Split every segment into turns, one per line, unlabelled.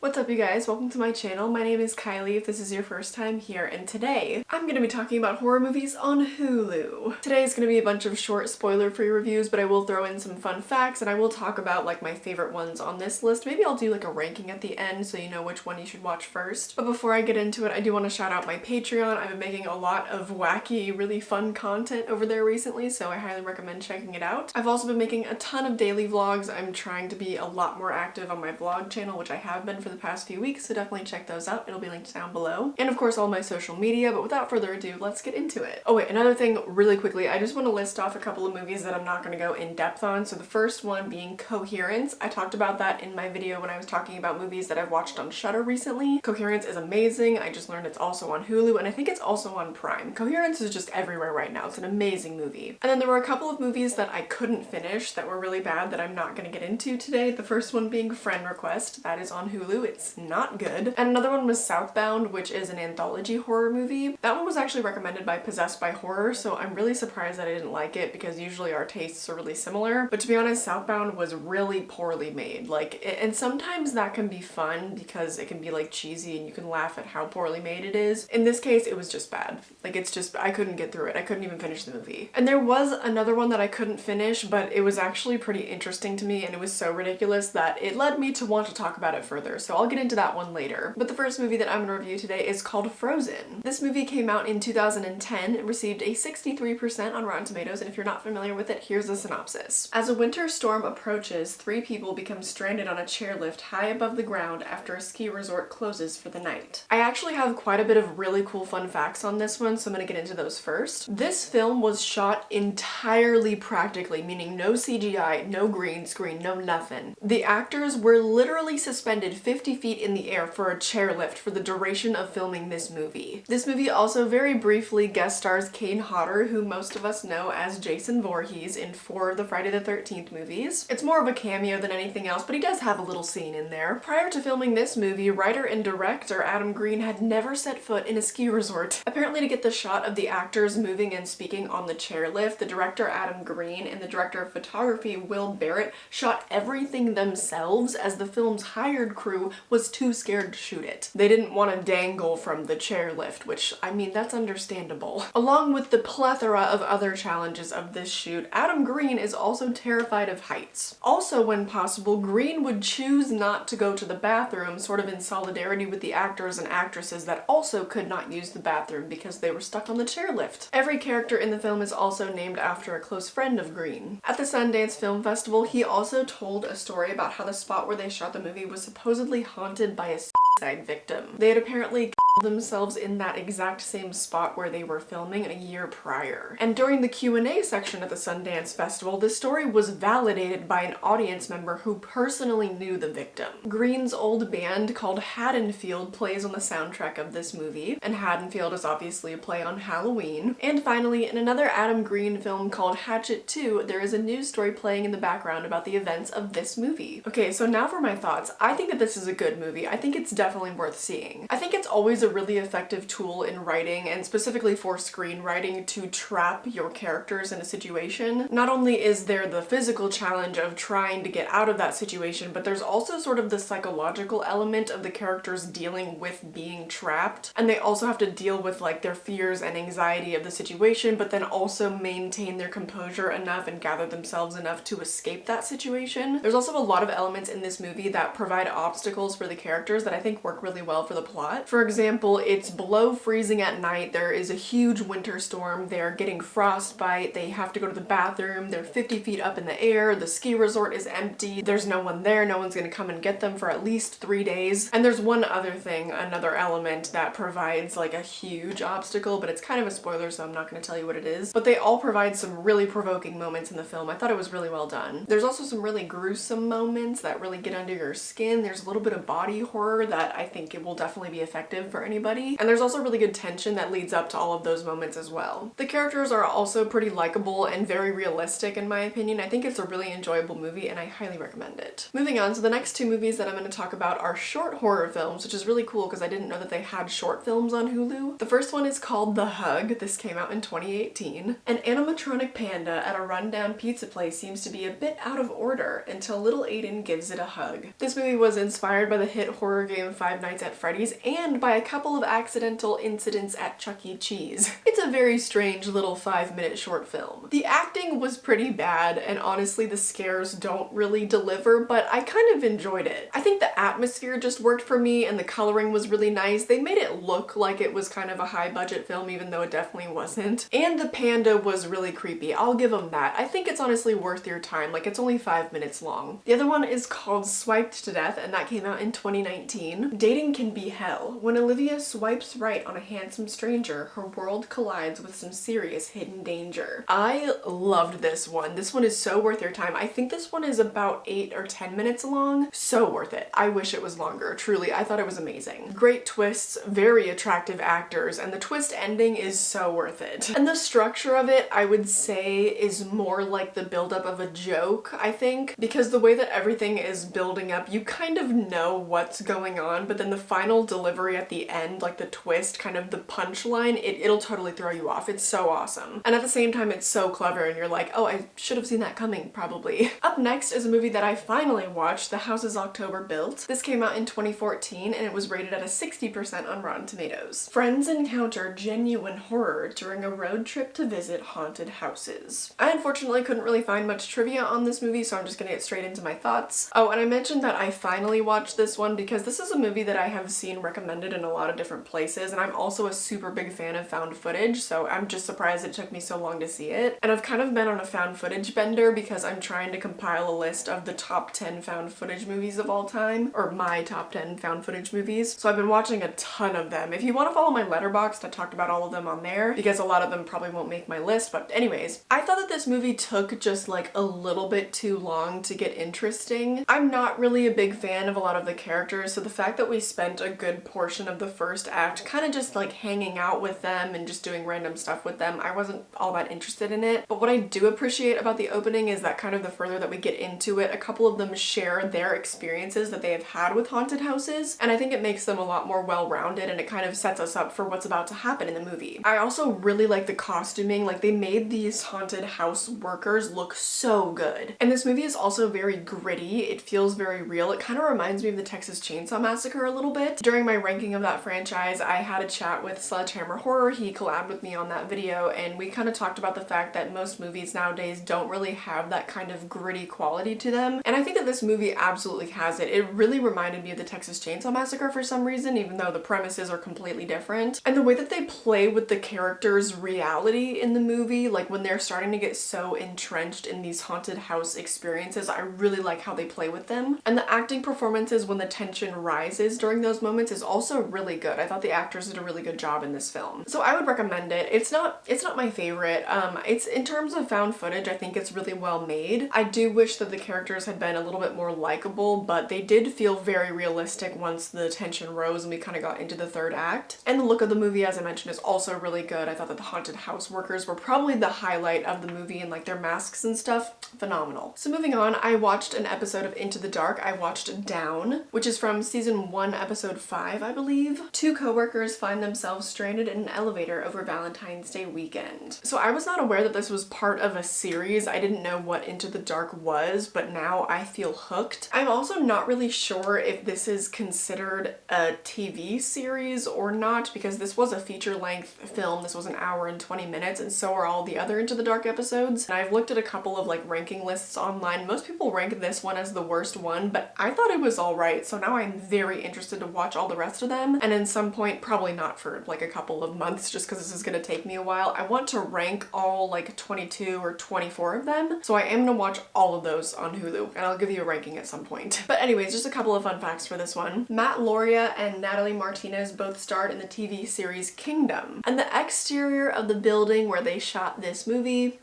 What's up you guys? Welcome to my channel. My name is Kylie if this is your first time here, and today I'm going to be talking about horror movies on Hulu. Today is going to be a bunch of short spoiler-free reviews, but I will throw in some fun facts and I will talk about like my favorite ones on this list. Maybe I'll do like a ranking at the end so you know which one you should watch first. But before I get into it, I do want to shout out my Patreon. I've been making a lot of wacky, really fun content over there recently, so I highly recommend checking it out. I've also been making a ton of daily vlogs. I'm trying to be a lot more active on my vlog channel, which I have been for the past few weeks, so definitely check those out. It'll be linked down below. And of course all my social media, but without further ado, let's get into it. Oh wait, another thing really quickly, I just want to list off a couple of movies that I'm not going to go in depth on. So the first one being Coherence. I talked about that in my video when I was talking about movies that I've watched on Shudder recently. Coherence is amazing. I just learned it's also on Hulu, and I think it's also on Prime. Coherence is just everywhere right now. It's an amazing movie. And then there were a couple of movies that I couldn't finish that were really bad that I'm not going to get into today. The first one being Friend Request. That is on Hulu. It's not good. And another one was Southbound, which is an anthology horror movie. That one was actually recommended by Possessed by Horror, so I'm really surprised that I didn't like it because usually our tastes are really similar. But to be honest, Southbound was really poorly made. And sometimes that can be fun because it can be like cheesy and you can laugh at how poorly made it is. In this case, it was just bad. I couldn't get through it. I couldn't even finish the movie. And there was another one that I couldn't finish, but it was actually pretty interesting to me and it was so ridiculous that it led me to want to talk about it further. So I'll get into that one later. But the first movie that I'm going to review today is called Frozen. This movie came out in 2010. It received a 63% on Rotten Tomatoes, and if you're not familiar with it, here's the synopsis. As a winter storm approaches, three people become stranded on a chairlift high above the ground after a ski resort closes for the night. I actually have quite a bit of really cool fun facts on this one, so I'm going to get into those first. This film was shot entirely practically, meaning no CGI, no green screen, no nothing. The actors were literally suspended 50 feet in the air for a chairlift for the duration of filming this movie. This movie also very briefly guest stars Kane Hodder, who most of us know as Jason Voorhees in 4 of the Friday the 13th movies. It's more of a cameo than anything else, but he does have a little scene in there. Prior to filming this movie, writer and director Adam Green had never set foot in a ski resort. Apparently, to get the shot of the actors moving and speaking on the chairlift, the director Adam Green and the director of photography Will Barrett shot everything themselves as the film's hired crew was too scared to shoot it. They didn't want to dangle from the chairlift, which, I mean, that's understandable. Along with the plethora of other challenges of this shoot, Adam Green is also terrified of heights. Also, when possible, Green would choose not to go to the bathroom, sort of in solidarity with the actors and actresses that also could not use the bathroom because they were stuck on the chairlift. Every character in the film is also named after a close friend of Green. At the Sundance Film Festival, he also told a story about how the spot where they shot the movie was supposedly haunted by a suicide victim. They had apparently killed themselves in that exact same spot where they were filming a year prior. And during the Q&A section at the Sundance Festival, this story was validated by an audience member who personally knew the victim. Green's old band called Haddonfield plays on the soundtrack of this movie, and Haddonfield is obviously a play on Halloween. And finally, in another Adam Green film called Hatchet 2, there is a news story playing in the background about the events of this movie. Okay, so now for my thoughts. I think that this is a good movie. I think it's definitely worth seeing. I think it's always a really effective tool in writing, and specifically for screenwriting, to trap your characters in a situation. Not only is there the physical challenge of trying to get out of that situation, but there's also sort of the psychological element of the characters dealing with being trapped. And they also have to deal with like their fears and anxiety of the situation, but then also maintain their composure enough and gather themselves enough to escape that situation. There's also a lot of elements in this movie that provide obstacles for the characters that I think work really well for the plot. For example, it's below freezing at night, there is a huge winter storm, they're getting frostbite, they have to go to the bathroom, they're 50 feet up in the air, the ski resort is empty, there's no one there, no one's gonna come and get them for at least 3 days. And there's one other thing, another element that provides like a huge obstacle, but it's kind of a spoiler, so I'm not gonna tell you what it is. But they all provide some really provoking moments in the film. I thought it was really well done. There's also some really gruesome moments that really get under your skin. There's a little bit of body horror that I think it will definitely be effective for for anybody. And there's also really good tension that leads up to all of those moments as well. The characters are also pretty likable and very realistic in my opinion. I think it's a really enjoyable movie and I highly recommend it. Moving on, so the next two movies that I'm going to talk about are short horror films, which is really cool because I didn't know that they had short films on Hulu. The first one is called The Hug. This came out in 2018. An animatronic panda at a rundown pizza place seems to be a bit out of order until little Aiden gives it a hug. This movie was inspired by the hit horror game Five Nights at Freddy's and by a couple of accidental incidents at Chuck E. Cheese. It's a very strange little 5-minute short film. The acting was pretty bad and honestly the scares don't really deliver, but I kind of enjoyed it. I think the atmosphere just worked for me and the coloring was really nice. They made it look like it was kind of a high budget film even though it definitely wasn't. And the panda was really creepy. I'll give them that. I think it's honestly worth your time. Like, it's only 5 minutes long. The other one is called Swiped to Death and that came out in 2019. Dating can be hell. When Olivia swipes right on a handsome stranger, her world collides with some serious hidden danger. I loved this one. This one is so worth your time. I think this one is about 8 or 10 minutes long. So worth it. I wish it was longer. Truly, I thought it was amazing. Great twists, very attractive actors, and the twist ending is so worth it. And the structure of it, I would say, is more like the buildup of a joke, I think, because the way that everything is building up, you kind of know what's going on, but then the final delivery at the end, like the twist, kind of the punchline, it'll totally throw you off. It's so awesome. And at the same time, it's so clever and you're like, oh, I should have seen that coming, probably. Up next is a movie that I finally watched, The Houses October Built. This came out in 2014 and it was rated at a 60% on Rotten Tomatoes. Friends encounter genuine horror during a road trip to visit haunted houses. I unfortunately couldn't really find much trivia on this movie, so I'm just gonna get straight into my thoughts. Oh, and I mentioned that I finally watched this one because this is a movie that I have seen recommended in a lot of different places, and I'm also a super big fan of found footage, so I'm just surprised it took me so long to see it. And I've kind of been on a found footage bender because I'm trying to compile a list of the top 10 found footage movies of all time, or my top 10 found footage movies. So I've been watching a ton of them. If you want to follow my Letterboxd, I talked about all of them on there because a lot of them probably won't make my list, but anyways, I thought that this movie took just like a little bit too long to get interesting. I'm not really a big fan of a lot of the characters, so the fact that we spent a good portion of the first act kind of just like hanging out with them and just doing random stuff with them, I wasn't all that interested in it. But what I do appreciate about the opening is that kind of the further that we get into it, a couple of them share their experiences that they have had with haunted houses, and I think it makes them a lot more well-rounded and it kind of sets us up for what's about to happen in the movie. I also really like the costuming. Like, they made these haunted house workers look so good. And this movie is also very gritty. It feels very real. It kind of reminds me of the Texas Chainsaw Massacre a little bit. During my ranking of that franchise, I had a chat with Sledgehammer Horror. He collabed with me on that video and we kind of talked about the fact that most movies nowadays don't really have that kind of gritty quality to them. And I think that this movie absolutely has it. It really reminded me of the Texas Chainsaw Massacre for some reason, even though the premises are completely different. And the way that they play with the characters' reality in the movie, like when they're starting to get so entrenched in these haunted house experiences, I really like how they play with them. And the acting performances when the tension rises during those moments is also really good. I thought the actors did a really good job in this film. So I would recommend it. It's not my favorite. It's in terms of found footage, I think it's really well made. I do wish that the characters had been a little bit more likable, but they did feel very realistic once the tension rose and we kind of got into the third act. And the look of the movie, as I mentioned, is also really good. I thought that the haunted house workers were probably the highlight of the movie, and like their masks and stuff, phenomenal. So moving on, I watched an episode of Into the Dark. I watched Down, which is from season 1, episode 5, I believe. Two co-workers find themselves stranded in an elevator over Valentine's Day weekend. So I was not aware that this was part of a series. I didn't know what Into the Dark was, but now I feel hooked. I'm also not really sure if this is considered a TV series or not, because this was a feature-length film. This was an hour and 20 minutes, and so are all the other Into the Dark episodes. And I've looked at a couple of like ranking lists online. Most people rank this one as the worst one, but I thought it was alright, so now I'm very interested to watch all the rest of them. And at some point, probably not for like a couple of months, just because this is gonna take me a while, I want to rank all like 22 or 24 of them. So I am gonna watch all of those on Hulu, and I'll give you a ranking at some point. But anyways, just a couple of fun facts for this one. Matt Lauria and Natalie Martinez both starred in the TV series Kingdom. And the exterior of the building where they shot this movie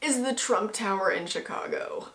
is the Trump Tower in Chicago.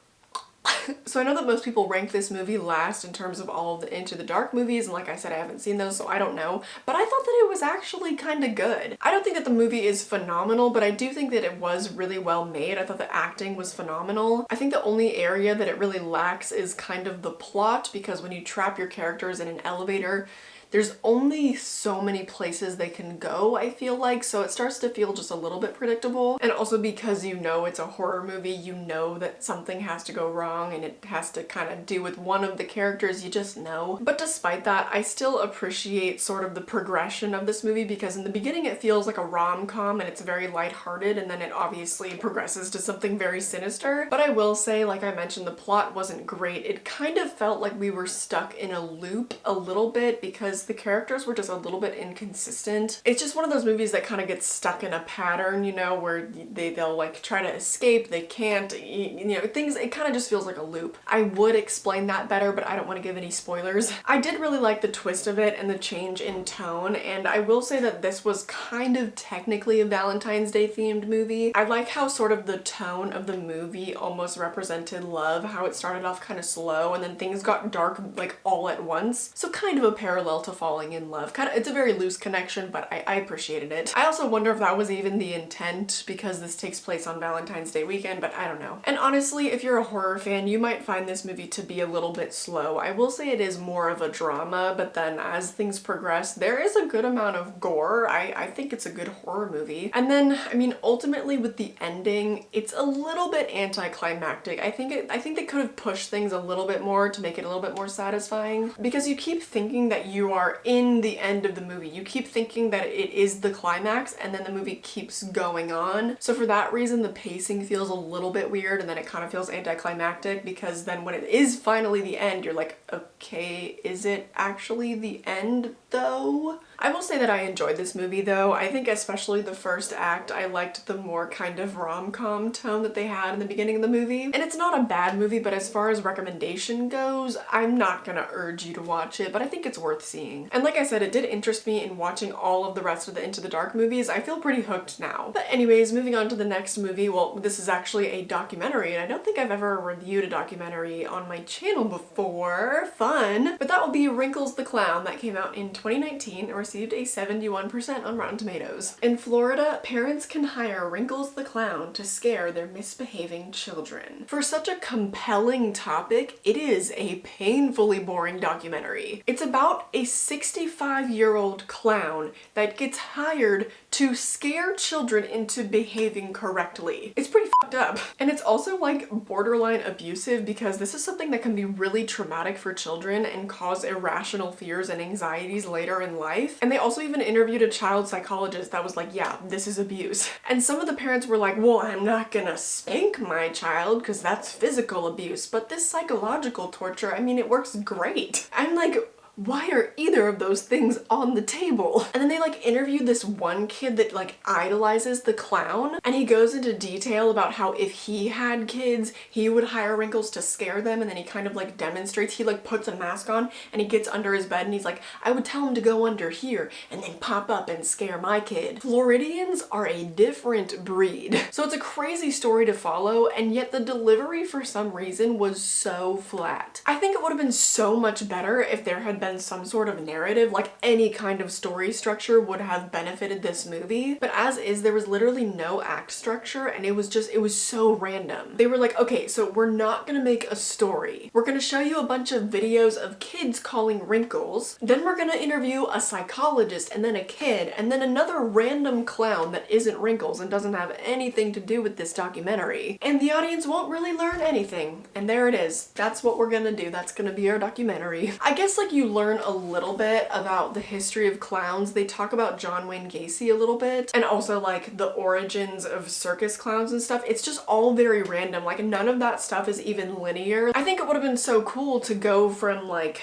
So I know that most people rank this movie last in terms of all of the Into the Dark movies, and like I said, I haven't seen those, so I don't know, but I thought that it was actually kind of good. I don't think that the movie is phenomenal, but I do think that it was really well made. I thought the acting was phenomenal. I think the only area that it really lacks is kind of the plot, because when you trap your characters in an elevator, there's only so many places they can go, I feel like, so it starts to feel just a little bit predictable. And also because you know it's a horror movie, you know that something has to go wrong and it has to kind of do with one of the characters, you just know. But despite that, I still appreciate sort of the progression of this movie, because in the beginning it feels like a rom-com and it's very lighthearted, and then it obviously progresses to something very sinister. But I will say, like I mentioned, the plot wasn't great. It kind of felt like we were stuck in a loop a little bit, because the characters were just a little bit inconsistent. It's just one of those movies that kind of gets stuck in a pattern, you know, where they'll like try to escape, they can't, you know, things, it kind of just feels like a loop. I would explain that better, but I don't want to give any spoilers. I did really like the twist of it and the change in tone, and I will say that this was kind of technically a Valentine's Day themed movie. I like how sort of the tone of the movie almost represented love, how it started off kind of slow and then things got dark like all at once. So kind of a parallel to falling in love. Kind of, it's a very loose connection, but I appreciated it. I also wonder if that was even the intent, because this takes place on Valentine's Day weekend, but I don't know. And honestly, if you're a horror fan, you might find this movie to be a little bit slow. I will say it is more of a drama, but then as things progress, there is a good amount of gore. I think it's a good horror movie. And then, I mean, ultimately with the ending, it's a little bit anticlimactic. I think they could have pushed things a little bit more to make it a little bit more satisfying, because you keep thinking that you are in the end of the movie. You keep thinking that it is the climax, and then the movie keeps going on. So for that reason, the pacing feels a little bit weird, and then it kind of feels anticlimactic, because then when it is finally the end, you're like, okay, is it actually the end though? I will say that I enjoyed this movie though. I think especially the first act, I liked the more kind of rom-com tone that they had in the beginning of the movie. And it's not a bad movie, but as far as recommendation goes, I'm not gonna urge you to watch it, but I think it's worth seeing. And like I said, it did interest me in watching all of the rest of the Into the Dark movies. I feel pretty hooked now. But anyways, moving on to the next movie. Well, this is actually a documentary, and I don't think I've ever reviewed a documentary on my channel before. Fun! But that will be Wrinkles the Clown, that came out in 2019 and received a 71% on Rotten Tomatoes. In Florida, parents can hire Wrinkles the Clown to scare their misbehaving children. For such a compelling topic, it is a painfully boring documentary. It's about a 65-year-old clown that gets hired to scare children into behaving correctly. It's pretty fucked up. And it's also like borderline abusive, because this is something that can be really traumatic for children and cause irrational fears and anxieties later in life. And they also even interviewed a child psychologist that was like, yeah, this is abuse. And some of the parents were like, well, I'm not gonna spank my child because that's physical abuse, but this psychological torture, I mean, it works great. I'm like, why are either of those things on the table? And then they like interviewed this one kid that like idolizes the clown, and he goes into detail about how if he had kids, he would hire Wrinkles to scare them, and then he kind of like demonstrates, he like puts a mask on and he gets under his bed and he's like, I would tell him to go under here and then pop up and scare my kid. Floridians are a different breed. So it's a crazy story to follow, and yet the delivery for some reason was so flat. I think it would have been so much better if there had been some sort of narrative, like any kind of story structure would have benefited this movie. But as is, there was literally no act structure, and it was so random. They were like, okay, so we're not gonna make a story. We're gonna show you a bunch of videos of kids calling Wrinkles, then we're gonna interview a psychologist and then a kid and then another random clown that isn't Wrinkles and doesn't have anything to do with this documentary. And the audience won't really learn anything. And there it is. That's what we're gonna do. That's gonna be our documentary. I guess like you learn a little bit about the history of clowns. They talk about John Wayne Gacy a little bit, and also like the origins of circus clowns and stuff. It's just all very random. Like none of that stuff is even linear. I think it would have been so cool to go from like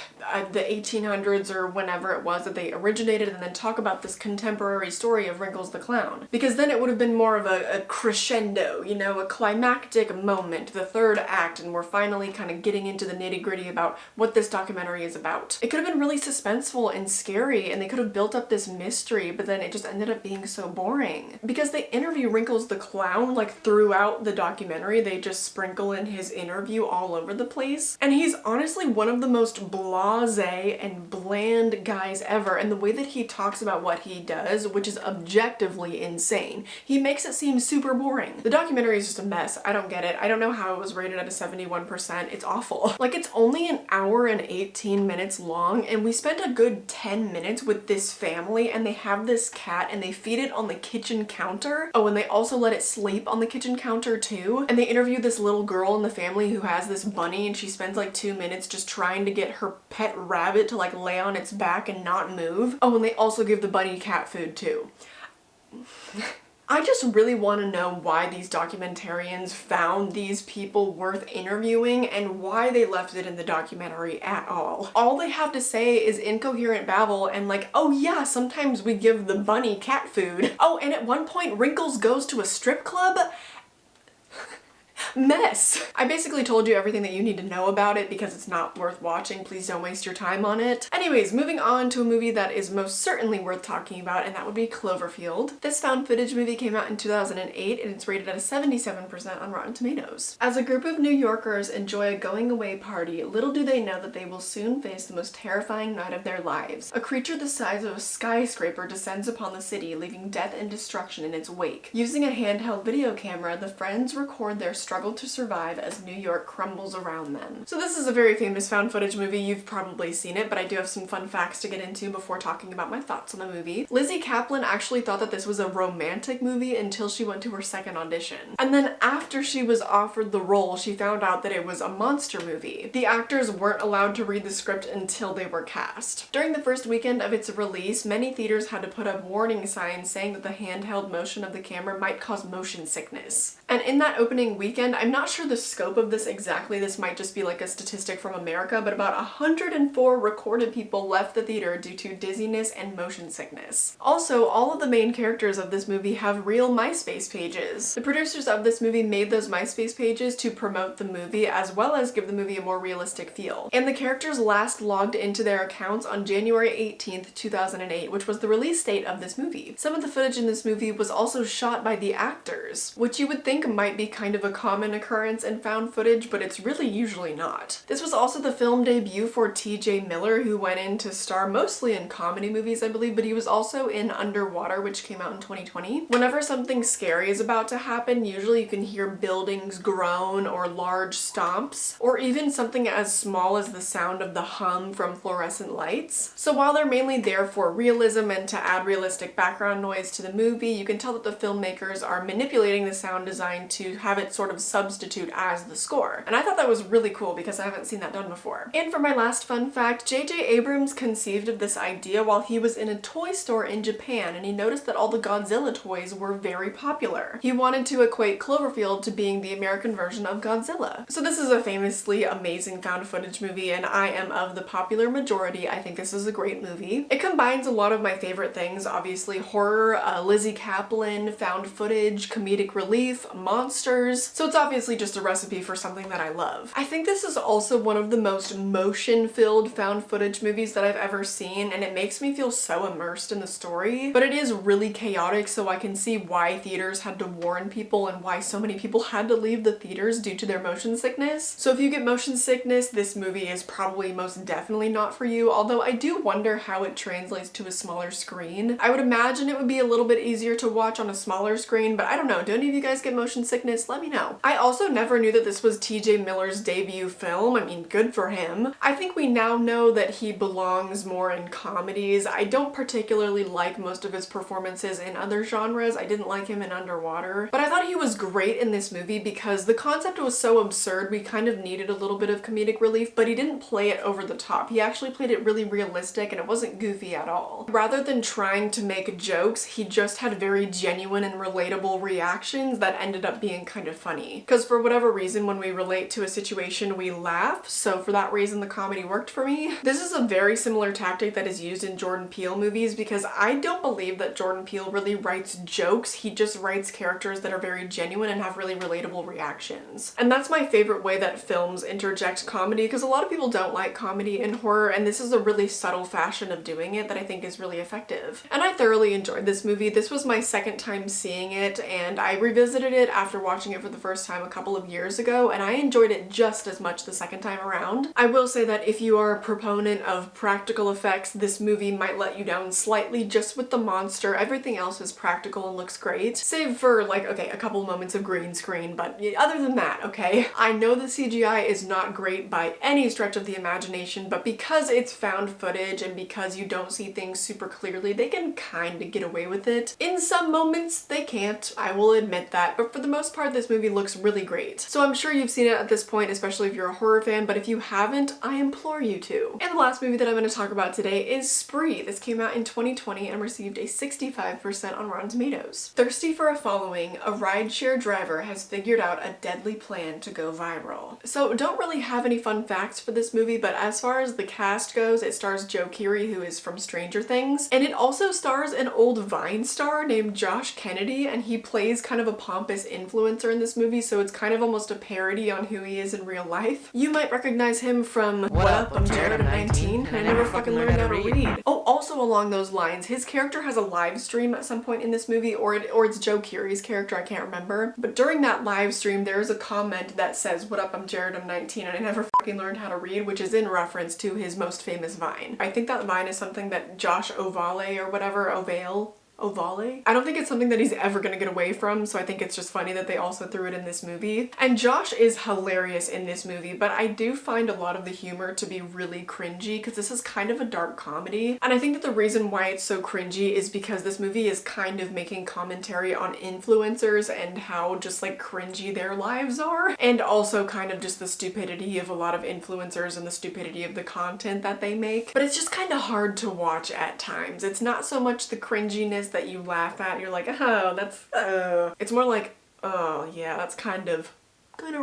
the 1800s or whenever it was that they originated, and then talk about this contemporary story of Wrinkles the Clown, because then it would have been more of a crescendo, you know, a climactic moment, the third act, and we're finally kind of getting into the nitty-gritty about what this documentary is about. It could have been really suspenseful and scary, and they could have built up this mystery, but then it just ended up being so boring. Because they interview Wrinkles the clown like throughout the documentary, they just sprinkle in his interview all over the place. And he's honestly one of the most blasé and bland guys ever, and the way that he talks about what he does, which is objectively insane, he makes it seem super boring. The documentary is just a mess. I don't get it. I don't know how it was rated at a 71%. It's awful. Like, it's only an hour and 18 minutes long, and we spent a good 10 minutes with this family, and they have this cat and they feed it on the kitchen counter. Oh, and they also let it sleep on the kitchen counter too. And they interview this little girl in the family who has this bunny, and she spends like 2 minutes just trying to get her pet rabbit to like lay on its back and not move. Oh, and they also give the bunny cat food too. I just really want to know why these documentarians found these people worth interviewing and why they left it in the documentary at all. All they have to say is incoherent babble and like, oh yeah, sometimes we give the bunny cat food. Oh, and at one point Wrinkles goes to a strip club. Mess. I basically told you everything that you need to know about it because it's not worth watching. Please don't waste your time on it. Anyways, moving on to a movie that is most certainly worth talking about, and that would be Cloverfield. This found footage movie came out in 2008 and it's rated at a 77% on Rotten Tomatoes. As a group of New Yorkers enjoy a going away party, little do they know that they will soon face the most terrifying night of their lives. A creature the size of a skyscraper descends upon the city, leaving death and destruction in its wake. Using a handheld video camera, the friends record their struggle to survive as New York crumbles around them. So this is a very famous found footage movie. You've probably seen it, but I do have some fun facts to get into before talking about my thoughts on the movie. Lizzie Kaplan actually thought that this was a romantic movie until she went to her second audition. And then after she was offered the role, she found out that it was a monster movie. The actors weren't allowed to read the script until they were cast. During the first weekend of its release, many theaters had to put up warning signs saying that the handheld motion of the camera might cause motion sickness. And in that opening weekend, I'm not sure the scope of this exactly, this might just be like a statistic from America, but about 104 recorded people left the theater due to dizziness and motion sickness. Also, all of the main characters of this movie have real MySpace pages. The producers of this movie made those MySpace pages to promote the movie as well as give the movie a more realistic feel. And the characters last logged into their accounts on January 18th, 2008, which was the release date of this movie. Some of the footage in this movie was also shot by the actors, which you would think might be kind of a common occurrence in found footage, but it's really usually not. This was also the film debut for TJ Miller, who went in to star mostly in comedy movies, I believe, but he was also in Underwater, which came out in 2020. Whenever something scary is about to happen, usually you can hear buildings groan or large stomps, or even something as small as the sound of the hum from fluorescent lights. So while they're mainly there for realism and to add realistic background noise to the movie, you can tell that the filmmakers are manipulating the sound design to have it sort of substitute as the score. And I thought that was really cool because I haven't seen that done before. And for my last fun fact, J.J. Abrams conceived of this idea while he was in a toy store in Japan, and he noticed that all the Godzilla toys were very popular. He wanted to equate Cloverfield to being the American version of Godzilla. So this is a famously amazing found footage movie, and I am of the popular majority. I think this is a great movie. It combines a lot of my favorite things, obviously horror, Lizzie Kaplan, found footage, comedic relief, monsters, so it's obviously just a recipe for something that I love. I think this is also one of the most motion-filled found footage movies that I've ever seen, and it makes me feel so immersed in the story, but it is really chaotic, so I can see why theaters had to warn people and why so many people had to leave the theaters due to their motion sickness. So if you get motion sickness, this movie is probably most definitely not for you, although I do wonder how it translates to a smaller screen. I would imagine it would be a little bit easier to watch on a smaller screen, but I don't know. Do any of you guys get motion sickness? Let me know. I also never knew that this was TJ Miller's debut film. I mean, good for him. I think we now know that he belongs more in comedies. I don't particularly like most of his performances in other genres. I didn't like him in Underwater, but I thought he was great in this movie because the concept was so absurd we kind of needed a little bit of comedic relief, but he didn't play it over the top. He actually played it really realistic and it wasn't goofy at all. Rather than trying to make jokes, he just had very genuine and relatable reactions that ended up being kind of funny. Because for whatever reason, when we relate to a situation, we laugh. So for that reason, the comedy worked for me. This is a very similar tactic that is used in Jordan Peele movies because I don't believe that Jordan Peele really writes jokes. He just writes characters that are very genuine and have really relatable reactions. And that's my favorite way that films interject comedy, because a lot of people don't like comedy in horror, and this is a really subtle fashion of doing it that I think is really effective. And I thoroughly enjoyed this movie. This was my second time seeing it, and I revisited it after watching it for the first time a couple of years ago, and I enjoyed it just as much the second time around. I will say that if you are a proponent of practical effects, this movie might let you down slightly just with the monster. Everything else is practical and looks great, save for like, okay, a couple moments of green screen, but other than that, okay? I know the CGI is not great by any stretch of the imagination, but because it's found footage and because you don't see things super clearly, they can kind of get away with it. In some moments, they can't, I will admit that, but for the most part, this movie looks really great. So I'm sure you've seen it at this point, especially if you're a horror fan, but if you haven't, I implore you to. And the last movie that I'm going to talk about today is Spree. This came out in 2020 and received a 65% on Rotten Tomatoes. Thirsty for a following, a rideshare driver has figured out a deadly plan to go viral. So don't really have any fun facts for this movie, but as far as the cast goes, it stars Joe Keery, who is from Stranger Things, and it also stars an old Vine star named Josh Kennedy, and he plays kind of a pompous influencer in this movie, so it's kind of almost a parody on who he is in real life. You might recognize him from What Up, I'm Jared, I'm 19, and I never fucking learned how to read. Oh, also along those lines, his character has a live stream at some point in this movie, or it's Joe Keery's character, I can't remember, but during that live stream, there's a comment that says, "What up, I'm Jared, I'm 19, and I never fucking learned how to read," which is in reference to his most famous Vine. I think that Vine is something that Josh Ovale or whatever, Ovale? I don't think it's something that he's ever gonna get away from, so I think it's just funny that they also threw it in this movie. And Josh is hilarious in this movie, but I do find a lot of the humor to be really cringy because this is kind of a dark comedy. And I think that the reason why it's so cringy is because this movie is kind of making commentary on influencers and how just like cringy their lives are, and also kind of just the stupidity of a lot of influencers and the stupidity of the content that they make. But it's just kind of hard to watch at times. It's not so much the cringiness that you laugh at, you're like, oh, that's, it's more like, oh yeah, that's kind of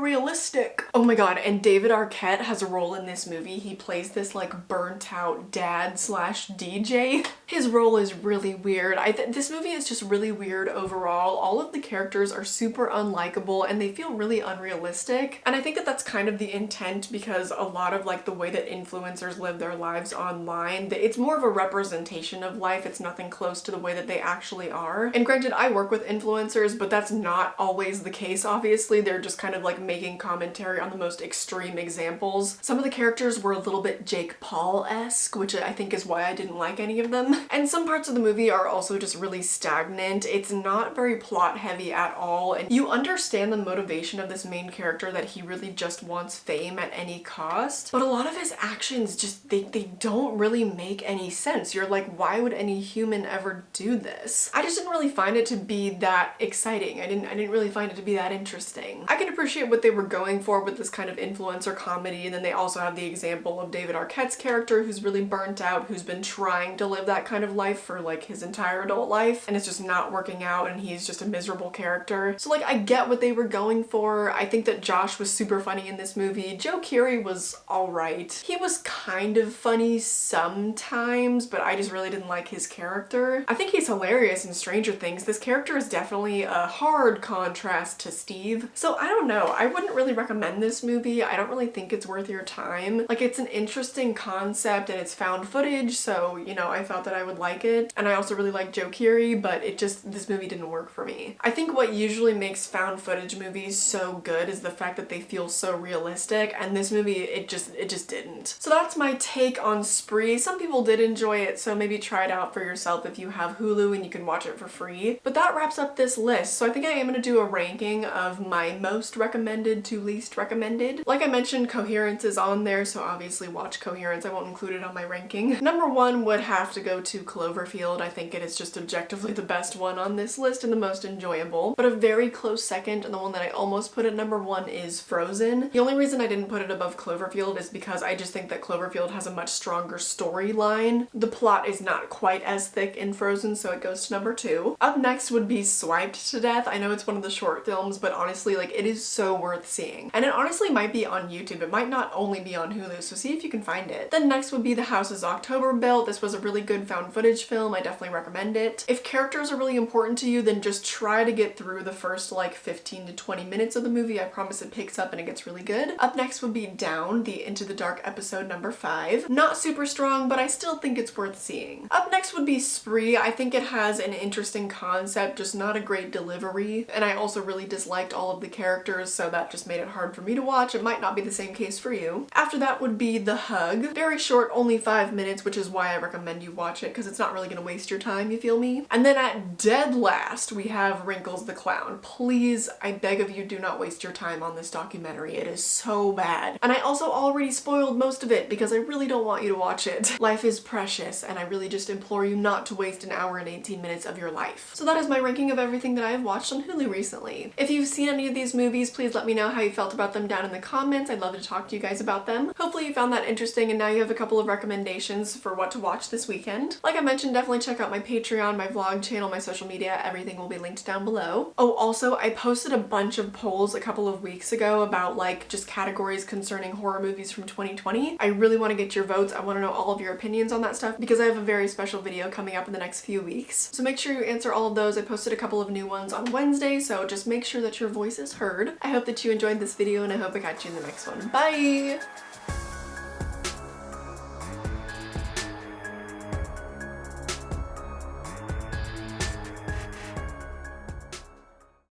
realistic. Oh my god, and David Arquette has a role in this movie. He plays this like burnt out dad slash DJ. His role is really weird. This movie is just really weird overall. All of the characters are super unlikable and they feel really unrealistic. And I think that that's kind of the intent because a lot of like the way that influencers live their lives online, it's more of a representation of life. It's nothing close to the way that they actually are. And granted, I work with influencers, but that's not always the case, obviously. They're just kind of like making commentary on the most extreme examples. Some of the characters were a little bit Jake Paul-esque, which I think is why I didn't like any of them. And some parts of the movie are also just really stagnant. It's not very plot heavy at all, and you understand the motivation of this main character that he really just wants fame at any cost, but a lot of his actions just, they don't really make any sense. You're like, why would any human ever do this? I just didn't really find it to be that exciting. I didn't really find it to be that interesting. I can appreciate what they were going for with this kind of influencer comedy, and then they also have the example of David Arquette's character who's really burnt out, who's been trying to live that kind of life for like his entire adult life, and it's just not working out and he's just a miserable character. So like, I get what they were going for. I think that Josh was super funny in this movie. Joe Keery was alright. He was kind of funny sometimes, but I just really didn't like his character. I think he's hilarious in Stranger Things. This character is definitely a hard contrast to Steve. So I don't know. I wouldn't really recommend this movie. I don't really think it's worth your time. Like, it's an interesting concept and it's found footage, so, you know, I thought that I would like it. And I also really like Joe Keery, but this movie didn't work for me. I think what usually makes found footage movies so good is the fact that they feel so realistic, and this movie, it just didn't. So that's my take on Spree. Some people did enjoy it, so maybe try it out for yourself if you have Hulu and you can watch it for free. But that wraps up this list. So I think I am gonna do a ranking of my most recommended to least recommended. Like I mentioned, Coherence is on there, so obviously watch Coherence. I won't include it on my ranking. Number one would have to go to Cloverfield. I think it is just objectively the best one on this list and the most enjoyable. But a very close second, and the one that I almost put at number one, is Frozen. The only reason I didn't put it above Cloverfield is because I just think that Cloverfield has a much stronger storyline. The plot is not quite as thick in Frozen, so it goes to number two. Up next would be Swiped to Death. I know it's one of the short films, but honestly, like, it is so worth seeing. And it honestly might be on YouTube. It might not only be on Hulu, so see if you can find it. Then next would be The House is October Built. This was a really good found footage film. I definitely recommend it. If characters are really important to you, then just try to get through the first like 15 to 20 minutes of the movie. I promise it picks up and it gets really good. Up next would be Down, the Into the Dark episode number 5. Not super strong, but I still think it's worth seeing. Up next would be Spree. I think it has an interesting concept, just not a great delivery. And I also really disliked all of the characters, so that just made it hard for me to watch. It might not be the same case for you. After that would be The Hug. Very short, only 5 minutes, which is why I recommend you watch it, because it's not really gonna waste your time, you feel me? And then at dead last, we have Wrinkles the Clown. Please, I beg of you, do not waste your time on this documentary. It is so bad. And I also already spoiled most of it because I really don't want you to watch it. Life is precious, and I really just implore you not to waste an hour and 18 minutes of your life. So that is my ranking of everything that I have watched on Hulu recently. If you've seen any of these movies, please let me know how you felt about them down in the comments. I'd love to talk to you guys about them. Hopefully you found that interesting and now you have a couple of recommendations for what to watch this weekend. Like I mentioned, definitely check out my Patreon, my vlog channel, my social media. Everything will be linked down below. Oh, also, I posted a bunch of polls a couple of weeks ago about like just categories concerning horror movies from 2020. I really want to get your votes. I want to know all of your opinions on that stuff because I have a very special video coming up in the next few weeks. So make sure you answer all of those. I posted a couple of new ones on Wednesday, so just make sure that your voice is heard. I hope that you enjoyed this video and I hope I catch you in the next one. Bye!